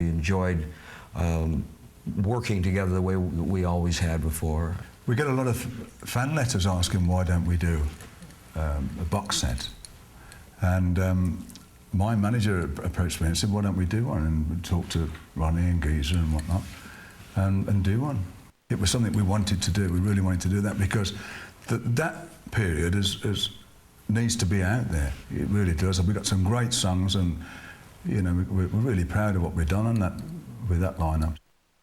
We enjoyed working together the way we always had before. We get a lot of fan letters asking why don't we do a box set, and my manager approached me and said, why don't we do one, and talk to Ronnie and Geezer and whatnot, and do one. It was something we wanted to do. We really wanted to do that because that period needs to be out there. It really does. We've got some great songs, and you know, we're really proud of what we've done on that, with that lineup.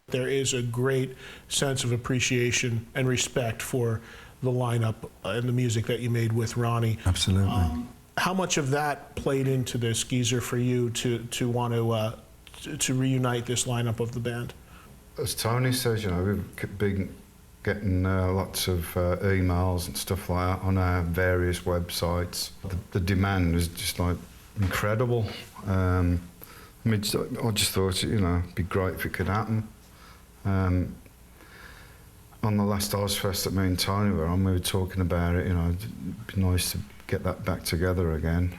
There is a great sense of appreciation and respect for the lineup and the music that you made with Ronnie. Absolutely. How much of that played into this, Geezer, for you to want to reunite this lineup of the band? As Tony says, you know, we've been getting lots of emails and stuff like that on our various websites. The demand is just like incredible. I mean, I just thought, you know, it'd be great if it could happen. On the last Ozfest that me and Tony were on, we were talking about it, you know, it'd be nice to get that back together again.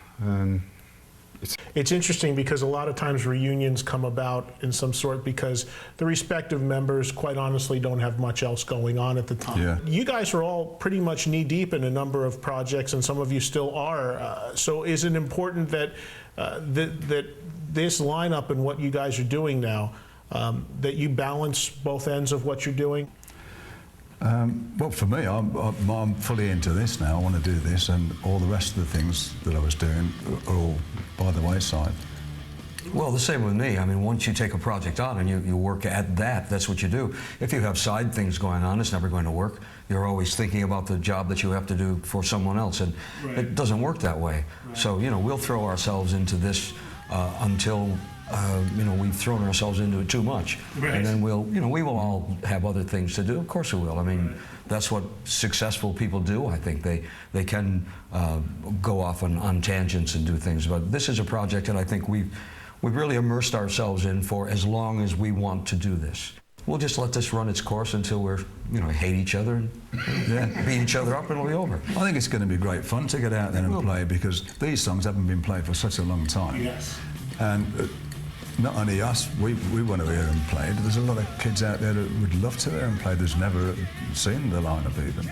It's interesting because a lot of times reunions come about in some sort because the respective members, quite honestly, don't have much else going on at the time. Yeah. You guys are all pretty much knee-deep in a number of projects, and some of you still are. So is it important that, that this lineup and what you guys are doing now, that you balance both ends of what you're doing? Well, for me, I'm fully into this now. I want to do this, and all the rest of the things that I was doing are all by the wayside. Well, the same with me. I mean, once you take a project on and you work at that, that's what you do. If you have side things going on, it's never going to work. You're always thinking about the job that you have to do for someone else, and it doesn't work that way. Right. So, you know, we'll throw ourselves into this until you know, we've thrown ourselves into it too much. Right. And then we'll, you know, we will all have other things to do. Of course we will. I mean, that's what successful people do. I think they can go off on tangents and do things. But this is a project that I think we've really immersed ourselves in for as long as we want to do this. We'll just let this run its course until we're, you know, hate each other and beat each other up, and it'll be over. I think it's going to be great fun to get out there and play, because these songs haven't been played for such a long time. Yes. And not only us, we want to hear them played. There's a lot of kids out there that would love to hear them played who's never seen the lineup even.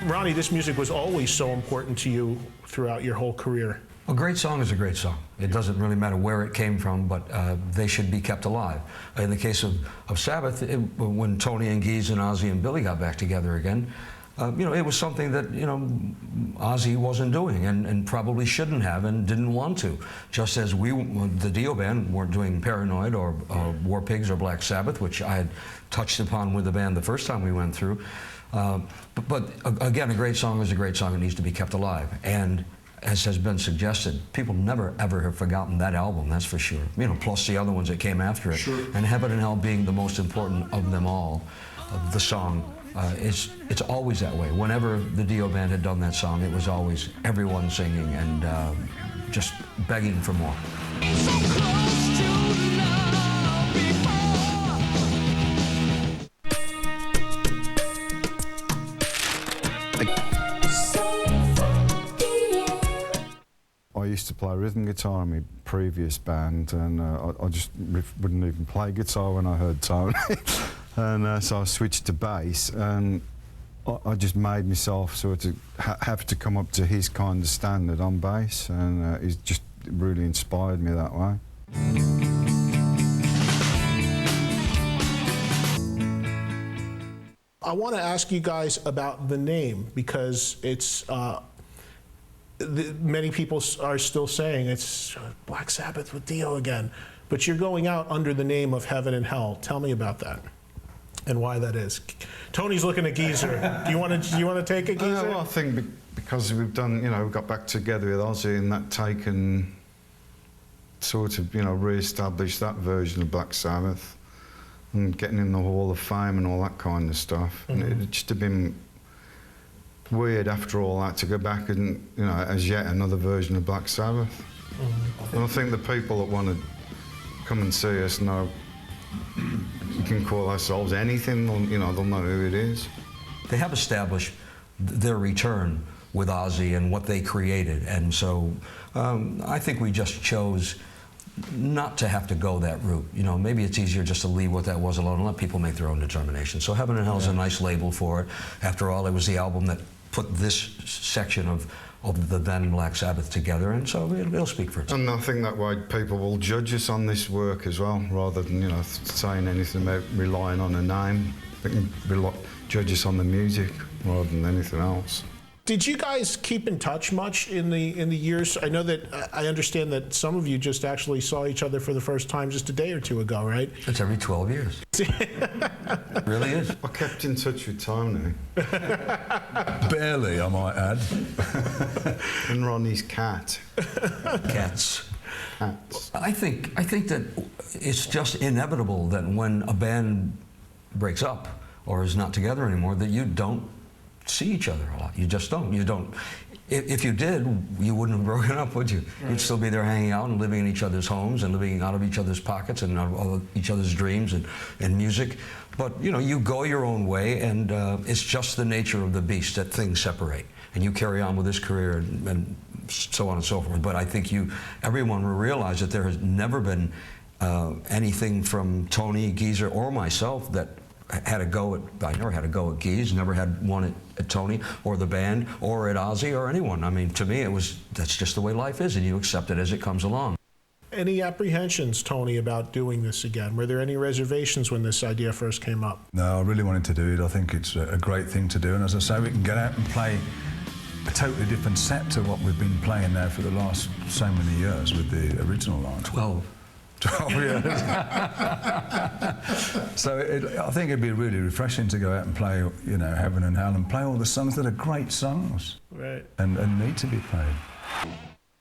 Ronnie, this music was always so important to you throughout your whole career. A great song is a great song. It doesn't really matter where it came from, but they should be kept alive. In the case of Sabbath, when Tony and Geese and Ozzy and Billy got back together again, you know, it was something that, you know, Ozzy wasn't doing and probably shouldn't have and didn't want to. Just as the Dio band, weren't doing Paranoid or War Pigs or Black Sabbath, which I had touched upon with the band the first time we went through. But again, a great song is a great song. It needs to be kept alive. And as has been suggested, people never ever have forgotten that album, that's for sure. You know, plus the other ones that came after it. Sure. And Heaven and Hell being the most important of them all, the song. It's always that way. Whenever the Dio band had done that song, it was always everyone singing and just begging for more. So close to love I used to play rhythm guitar in my previous band, and I just wouldn't even play guitar when I heard Tony. And so I switched to bass, and I just made myself sort of have to come up to his kind of standard on bass, and he's just really inspired me that way. I want to ask you guys about the name, because it's many people are still saying it's Black Sabbath with Dio again, but you're going out under the name of Heaven and Hell. Tell me about that and why that is. Tony's looking at Geezer. Do you want to take it, Geezer? Well, I think because we've done, you know, we got back together with Ozzy, and that taken sort of, you know, re-established that version of Black Sabbath and getting in the Hall of Fame and all that kind of stuff. Mm-hmm. And it just have been weird after all that to go back and, you know, as yet another version of Black Sabbath. Mm-hmm. And I think the people that want to come and see us know we can call ourselves anything, you know, they'll know who it is. They have established their return with Ozzy and what they created, and so I think we just chose not to have to go that route. You know, maybe it's easier just to leave what that was alone and let people make their own determination. So Heaven and Hell is a nice label for it. After all, it was the album that put this section of the then Black Sabbath together, and so it'll speak for itself. And I think that way people will judge us on this work as well, rather than, you know, saying anything about relying on a name. They can judge us on the music rather than anything else. Did you guys keep in touch much in the years? I know that I understand that some of you just actually saw each other for the first time just a day or two ago, right? It's every 12 years. It really is. I kept in touch with Tony. Barely, I might add. And Ronnie's cat. Cats. Cats. I think that it's just inevitable that when a band breaks up or is not together anymore, that you don't see each other a lot. You just don't. You don't. If you did, you wouldn't have broken up, would you? Right. You'd still be there hanging out and living in each other's homes and living out of each other's pockets and out of each other's dreams and music. But, you know, you go your own way, and it's just the nature of the beast that things separate. And you carry on with this career and so on and so forth. But I think everyone will realize that there has never been anything from Tony, Geezer, or myself that had a go at, I never had a go at Geese, never had one at Tony or the band or at Ozzy or anyone. I mean, to me, that's just the way life is, and you accept it as it comes along. Any apprehensions, Tony, about doing this again? Were there any reservations when this idea first came up? No, I really wanted to do it. I think it's a great thing to do, and as I say, we can get out and play a totally different set to what we've been playing now for the last so many years with the original line. 12 years. So I think it'd be really refreshing to go out and play, you know, Heaven and Hell, and play all the songs that are great songs, right, and need to be played.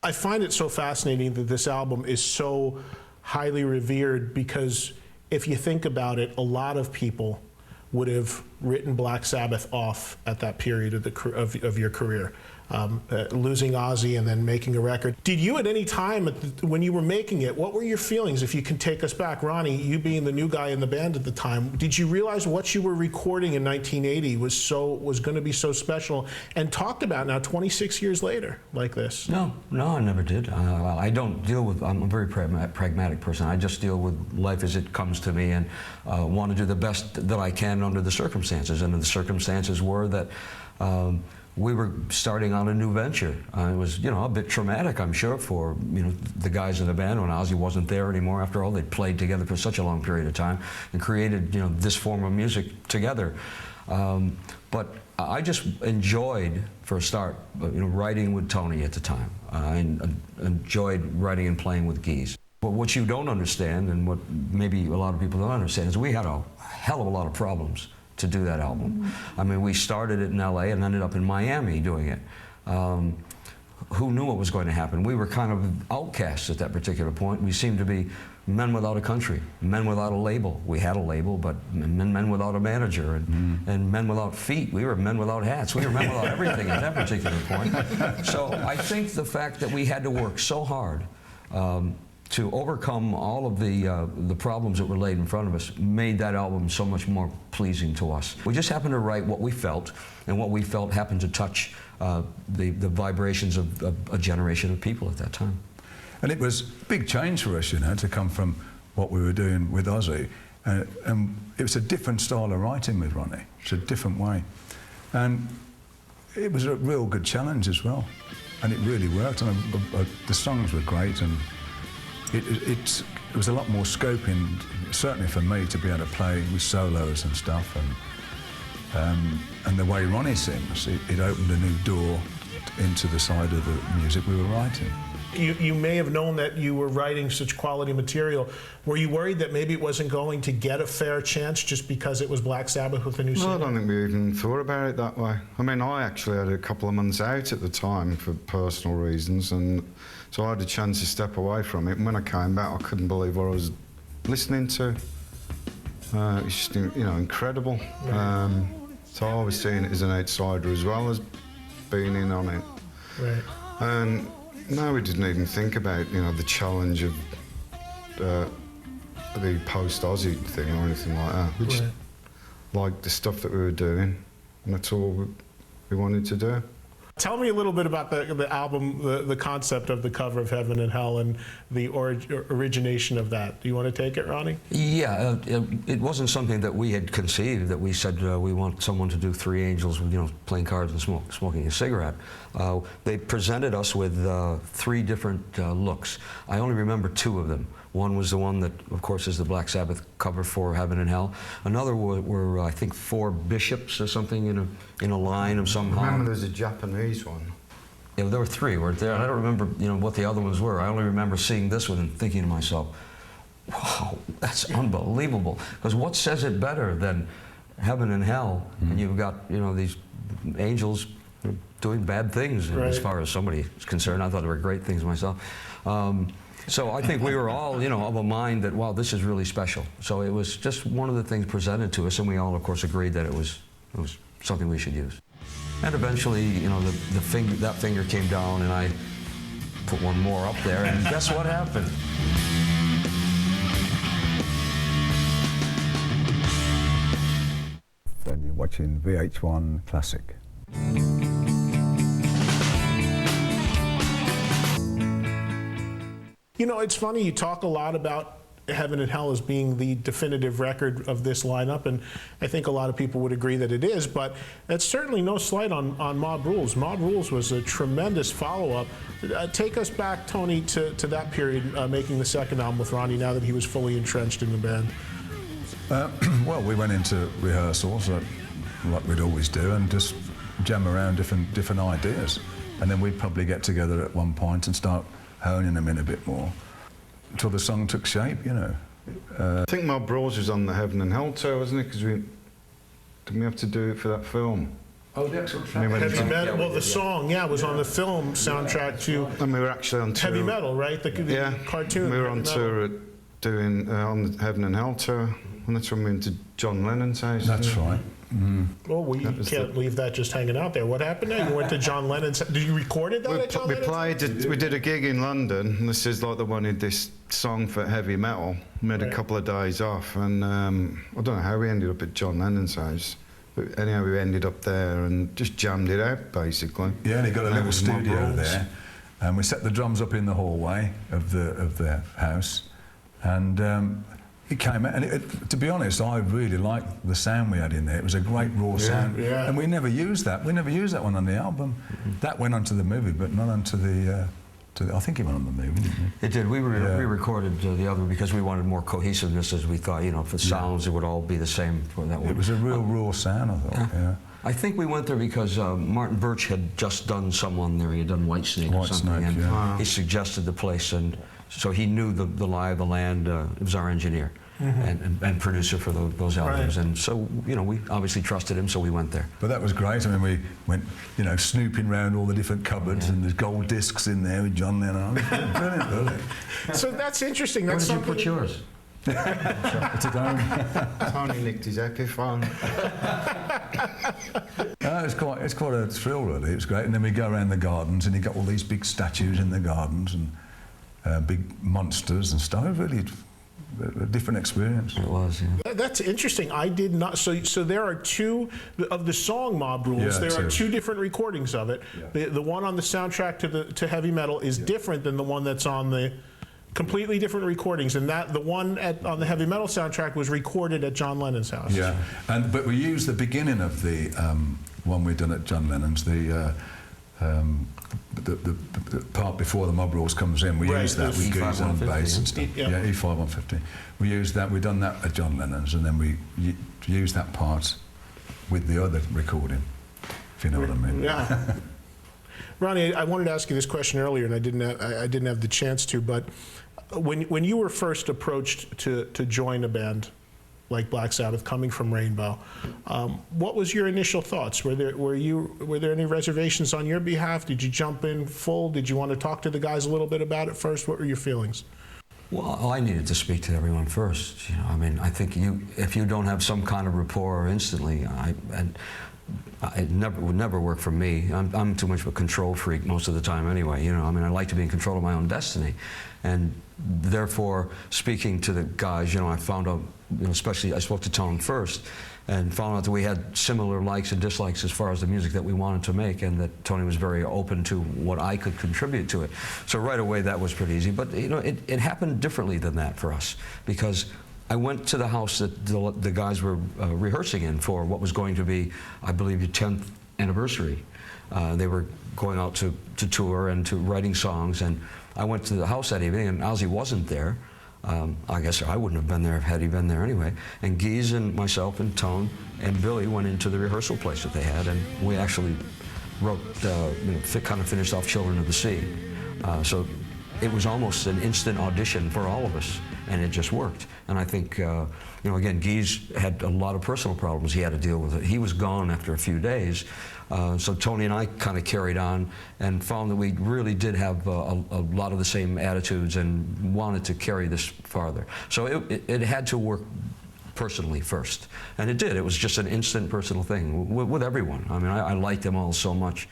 I find it so fascinating that this album is so highly revered, because if you think about it, a lot of people would have written Black Sabbath off at that period of your career. Losing Ozzy and then making a record. Did you at any time when you were making it, what were your feelings? If you can take us back, Ronnie, you being the new guy in the band at the time, did you realize what you were recording in 1980 was going to be so special and talked about now 26 years later like this? No, I never did. I don't deal with, I'm a very pragmatic person. I just deal with life as it comes to me and want to do the best that I can under the circumstances. And the circumstances were that we were starting on a new venture. It was, you know, a bit traumatic, I'm sure, for, you know, the guys in the band when Ozzy wasn't there anymore. After all, they'd played together for such a long period of time and created, you know, this form of music together. But I just enjoyed, for a start, you know, writing with Tony at the time. I enjoyed writing and playing with Geese. But what you don't understand, and what maybe a lot of people don't understand, is we had a hell of a lot of problems to do that album. I mean, we started it in LA and ended up in Miami doing it. Who knew what was going to happen? We were kind of outcasts at that particular point. We seemed to be men without a country, men without a label. We had a label, but men without a manager, and men without feet. We were men without hats. We were men without everything at that particular point. So I think the fact that we had to work so hard to overcome all of the problems that were laid in front of us made that album so much more pleasing to us. We just happened to write what we felt, and what we felt happened to touch the vibrations of a generation of people at that time. And it was a big change for us, you know, to come from what we were doing with Ozzy. And it was a different style of writing with Ronnie. It's a different way. And it was a real good challenge as well. And it really worked. And the songs were great, and it was a lot more scope in, certainly for me, to be able to play with solos and stuff, and the way Ronnie sings, it opened a new door into the side of the music we were writing. You may have known that you were writing such quality material. Were you worried that maybe it wasn't going to get a fair chance just because it was Black Sabbath with a new singer? No, I don't think we even thought about it that way. I mean, I actually had a couple of months out at the time for personal reasons, and so I had a chance to step away from it. And when I came back, I couldn't believe what I was listening to. It's just, you know, incredible. Right. So I was seeing it as an outsider as well as being in on it. Right. And no, we didn't even think about, you know, the challenge of the post-Aussie thing or anything like that. We just liked the stuff that we were doing, and that's all we wanted to do. Tell me a little bit about the album, the concept of the cover of Heaven and Hell and the origination of that. Do you want to take it, Ronnie? Yeah, it wasn't something that we had conceived, that we said we want someone to do three angels, playing cards and smoking a cigarette. They presented us with three different looks. I only remember two of them. One was the one that, of course, is the Black Sabbath cover for Heaven and Hell. Another were I think, four bishops or something in a line of some. I remember there was a Japanese one. Yeah, there were three, weren't there? I don't remember, what the other ones were. I only remember seeing this one and thinking to myself, wow, that's unbelievable. Because what says it better than Heaven and Hell? And you've got, these angels doing bad things, right, as far as somebody is concerned. I thought they were great things myself. So I think we were all, of a mind that, wow, this is really special. So it was just one of the things presented to us, and we all, of course, agreed that it was something we should use. And eventually, that finger came down, and I put one more up there, and guess what happened? And you're watching VH1 Classic. It's funny, you talk a lot about Heaven and Hell as being the definitive record of this lineup, and I think a lot of people would agree that it is, but that's certainly no slight on Mob Rules. Mob Rules was a tremendous follow-up. Take us back, Tony, to that period, making the second album with Ronnie, now that he was fully entrenched in the band. Well, we went into rehearsals like we'd always do and just jam around different ideas. And then we'd probably get together at one point and start honing them in a bit more until the song took shape, I think Mob Rules was on the Heaven and Hell tour, wasn't it? Because didn't we have to do it for that film? Oh, the actual track. Heavy Metal, well, the song, was on the film soundtrack to And we were actually on tour. Heavy Metal, right? The cartoon. We were on tour at doing on the Heaven and Hell tour, and that's when we went to John Lennon's house. That's right. Well, you can't leave that just hanging out there. What happened there? You went to John Lennon's. Did you record it at John Lennon's? We did a gig in London, and this is like they wanted this song for heavy metal. We had a couple of days off, and I don't know how we ended up at John Lennon's house. But anyhow, we ended up there and just jammed it out, basically. Yeah, and he got a little studio there, and we set the drums up in the hallway of the house, and it came out, and to be honest, I really liked the sound we had in there. It was a great raw sound, and we never used that. We never used that one on the album. That went onto the movie, but not onto the. I think it went on the movie, didn't it? It did. We re-recorded the other because we wanted more cohesiveness, as we thought. For sounds, it would all be the same. It was a real raw sound, I thought. Yeah. I think we went there because Martin Birch had just done someone there. He had done Whitesnake or something, and he suggested the place, and so he knew the lie of the land. It was our engineer and producer for those albums, and so we obviously trusted him, so we went there. But that was great. I mean, we went snooping around all the different cupboards, and there's gold discs in there with John Lennon. Brilliant, really. So that's interesting. Where That's did you put yours? It's at home. Tony nicked his Epiphone. It's quite a thrill, really. It was great. And then we go around the gardens, and you got all these big statues in the gardens and big monsters and stuff. Really, a different experience. It was, yeah. That's interesting. I did not. So there are two of the song Mob Rules. Yeah, there are two different recordings of it. Yeah. The one on the soundtrack to Heavy Metal is different than the one that's on the. Completely different recordings, and the one on the Heavy Metal soundtrack was recorded at John Lennon's house. Yeah, but we used the beginning of the one we'd done at John Lennon's, the part before the Mob Rules comes in. We use that. We use on bass and stuff. Yeah, E5 150. We used that. We done that at John Lennon's, and then we used that part with the other recording. If you know what I mean. Yeah. Ronnie, I wanted to ask you this question earlier, and I didn't have the chance to, but when you were first approached to join a band like Black Sabbath, coming from Rainbow, what was your initial thoughts? Were there any reservations on your behalf? Did you jump in full? Did you want to talk to the guys a little bit about it first? What were your feelings? Well, I needed to speak to everyone first. I mean, I think if you don't have some kind of rapport instantly, it would never work for me. I'm too much of a control freak most of the time anyway, you know. I mean, I like to be in control of my own destiny. And therefore, speaking to the guys, you know, I found out, you know, especially I spoke to Tone first, and found out that we had similar likes and dislikes as far as the music that we wanted to make, and that Tony was very open to what I could contribute to it. So right away, that was pretty easy. But, you know, it happened differently than that for us, because I went to the house that the guys were rehearsing in for what was going to be, I believe, the 10th anniversary. They were going out to tour and to writing songs, and I went to the house that evening, and Ozzy wasn't there. I guess I wouldn't have been there had he been there anyway. And Geese and myself and Tone and Billy went into the rehearsal place that they had, and we actually wrote, you know, kind of finished off Children of the Sea. So it was almost an instant audition for all of us, and it just worked. And I think, you know, again, Geese had a lot of personal problems he had to deal with. It. He was gone after a few days. So Tony and I kind of carried on and found that we really did have a lot of the same attitudes and wanted to carry this farther. So it had to work personally first. And it did. It was just an instant personal thing with everyone. I mean, I liked them all so much.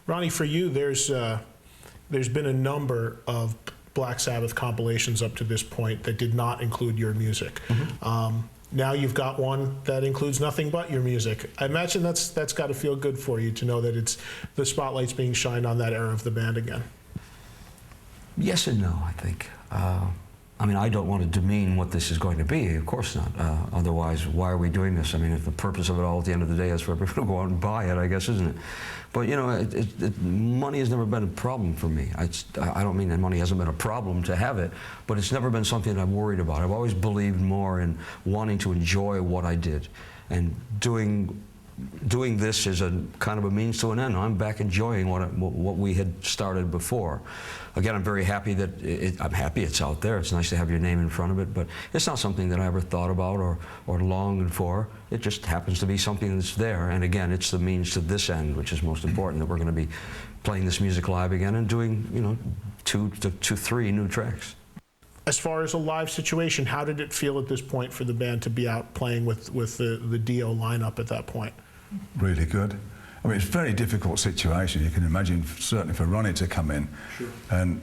Ronnie, for you, there's been a number of Black Sabbath compilations up to this point that did not include your music. Mm-hmm. Now you've got one that includes nothing but your music. I imagine that's got to feel good for you to know that the spotlight's being shined on that era of the band again. Yes and no, I think. I mean, I don't want to demean what this is going to be, of course not. Otherwise, why are we doing this? I mean, if the purpose of it all at the end of the day is for everyone to go out and buy it, I guess, isn't it? But, you know, money has never been a problem for me. I don't mean that money hasn't been a problem to have it, but it's never been something that I've worried about. I've always believed more in wanting to enjoy what I did. And doing this is a kind of a means to an end. I'm back enjoying what we had started before. Again, I'm very happy that I'm happy it's out there. It's nice to have your name in front of it, but it's not something that I ever thought about or longed for. It just happens to be something that's there. And again, it's the means to this end, which is most important, that we're going to be playing this music live again and doing, you know, 2 to 3 new tracks. As far as a live situation, how did it feel at this point for the band to be out playing with the Dio lineup at that point? Really good. I mean, it's a very difficult situation. You can imagine, certainly for Ronnie to come in, sure, and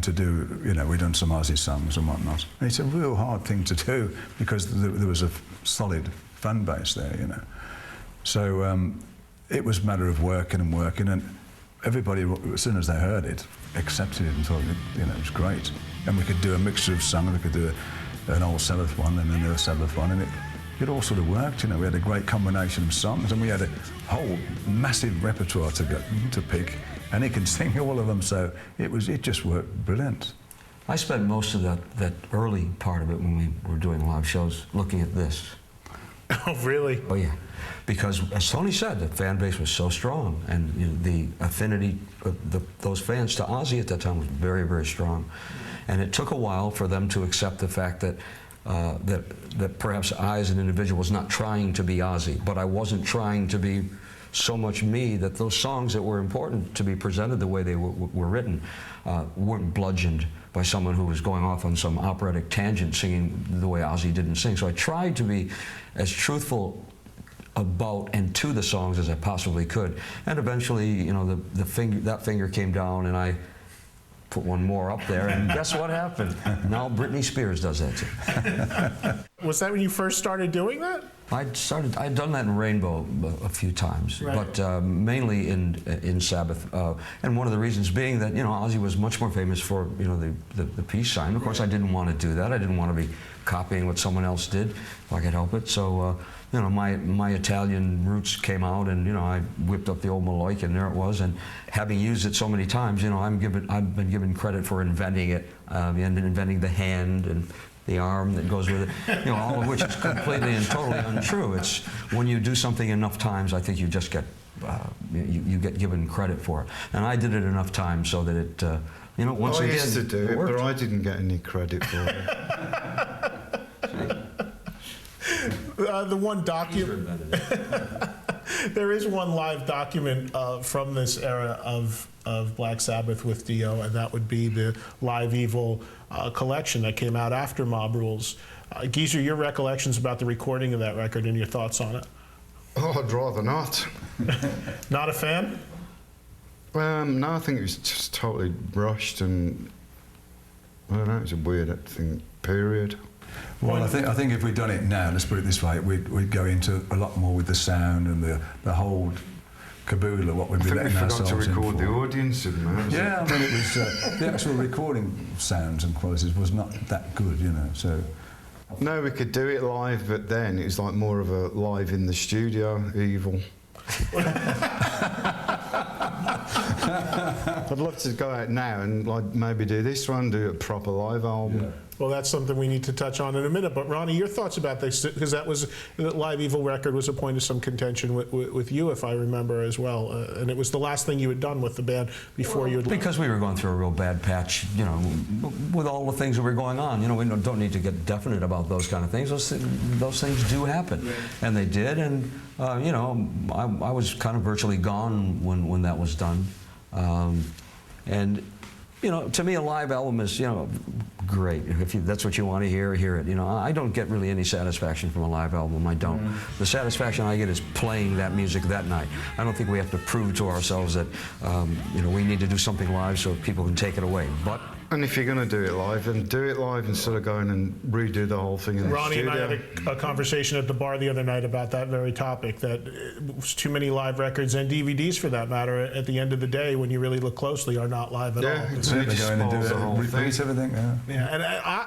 to do, you know, we've done some Ozzy songs and whatnot. And it's a real hard thing to do because there was a solid fan base there, you know. So it was a matter of working and working, and everybody, as soon as they heard it, accepted it and thought, you know, it was great. And we could do a mixture of songs. We could do an old Sabbath one and a new Sabbath one, and it all sort of worked, you know. We had a great combination of songs, and we had a whole massive repertoire to pick, and he can sing all of them, so it just worked brilliant. I spent most of that early part of it when we were doing live shows looking at this. Oh, really? Oh, yeah. Because, as Tony said, the fan base was so strong, and you know, the affinity of those fans to Ozzy at that time was very, very strong. And it took a while for them to accept the fact that that perhaps I, as an individual, was not trying to be Ozzy, but I wasn't trying to be so much me that those songs that were important to be presented the way they were written weren't bludgeoned by someone who was going off on some operatic tangent singing the way Ozzy didn't sing. So I tried to be as truthful about and to the songs as I possibly could. And eventually, you know, that finger came down, and I put one more up there, and guess what happened? Now Britney Spears does that too. Was that when you first started doing that? I'd done that in Rainbow a few times, right, but mainly in Sabbath. And one of the reasons being that, you know, Ozzy was much more famous for, you know, the peace sign. Of course, I didn't want to do that. I didn't want to be copying what someone else did if I could help it. So, you know, my Italian roots came out, and, you know, I whipped up the old Maloik, and there it was. And having used it so many times, you know, I've been given credit for inventing it, and inventing the hand and the arm that goes with it, you know, all of which is completely and totally untrue. It's when you do something enough times, I think you just get you get given credit for it. And I did it enough times so that it, you know, once again, I used to do it, worked. but I didn't get any credit for it. The one document. There is one live document from this era of Black Sabbath with Dio, and that would be the Live Evil collection that came out after Mob Rules. Geezer, your recollections about the recording of that record and your thoughts on it? Oh, I'd rather not. Not a fan? No, I think it was just totally rushed, and I don't know, it was a weird thing, period. Well, I think if we'd done it now, let's put it this way, we'd go into a lot more with the sound and the whole caboodle of what we'd I be think we letting forgot ourselves to in record for. the audience, didn't we? Yeah, I mean, it was the actual recording sounds and qualities was not that good, you know. So No, we could do it live, but then it was like more of a live in the studio evil. I'd love to go out now and like maybe do this one, do a proper live album. yeah. Well, that's something we need to touch on in a minute. But Ronnie, your thoughts about this, because that Live Evil record was a point of some contention with you, if I remember as well, and it was the last thing you had done with the band before you had left. Because we were going through a real bad patch, you know, with all the things that were going on. You know, we don't need to get definite about those kind of things. Those things do happen, and they did. And you know, I was kind of virtually gone when that was done, and. You know, to me, a live album is, you know, great. If that's what you want to hear, hear it. You know, I don't get really any satisfaction from a live album. I don't. The satisfaction I get is playing that music that night. I don't think we have to prove to ourselves that, you know, we need to do something live so people can take it away. But And if you're going to do it live, then do it live instead of going and redo the whole thing in Ronnie the and I studio. had a conversation at the bar the other night about that very topic, that it was too many live records, and DVDs for that matter, at the end of the day, when you really look closely, are not live at all. Yeah, It's- it They just go in and do spoils it, the whole thing. repeat everything. Yeah. Yeah, and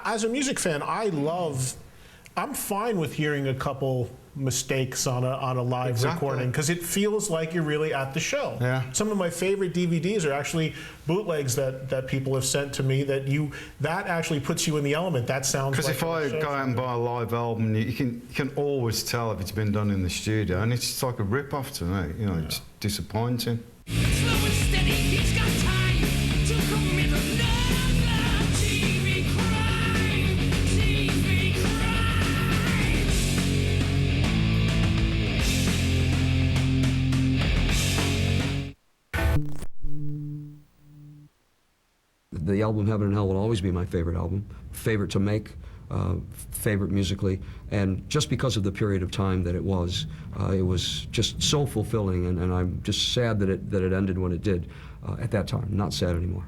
as a music fan, I'm fine with hearing a couple mistakes on a live Exactly. recording, because it feels like you're really at the show. Yeah. Some of my favorite DVDs are actually bootlegs that people have sent to me that actually puts you in the element. That sounds Because like if I a show. go out and buy a live album, you can always tell if it's been done in the studio, and it's like a rip-off to me. You know, it's disappointing. Slow and steady, he's got time to commit another TV crime. TV crime. the album Heaven and Hell will always be my favorite album, favorite to make, favorite musically, and just because of the period of time that it was just so fulfilling, and I'm just sad that it ended when it did at that time. Not sad anymore.